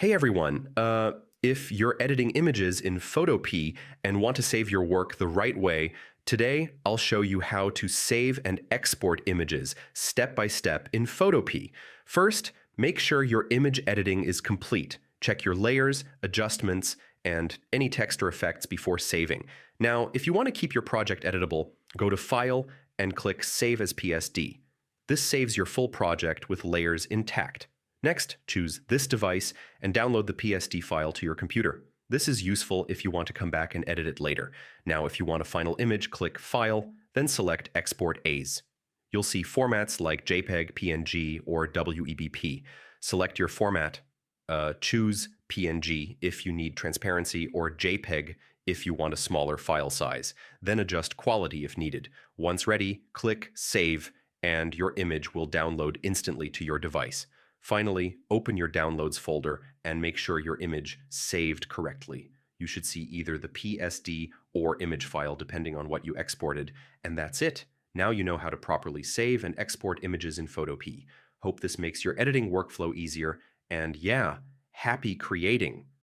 Hey everyone, if you're editing images in Photopea and want to save your work the right way, today I'll show you how to save and export images step by step in Photopea. First, make sure your image editing is complete. Check your layers, adjustments, and any text or effects before saving. Now, if you want to keep your project editable, go to File and click Save as PSD. This saves your full project with layers intact. Next, choose this device and download the PSD file to your computer. This is useful if you want to come back and edit it later. Now, if you want a final image, click File, then select Export As. You'll see formats like JPEG, PNG, or WEBP. Select your format. Choose PNG if you need transparency, or JPEG if you want a smaller file size. Then adjust quality if needed. Once ready, click Save, and your image will download instantly to your device. Finally, open your Downloads folder and make sure your image saved correctly. You should see either the PSD or image file depending on what you exported, and that's it. Now you know how to properly save and export images in Photopea. Hope this makes your editing workflow easier, and yeah, happy creating!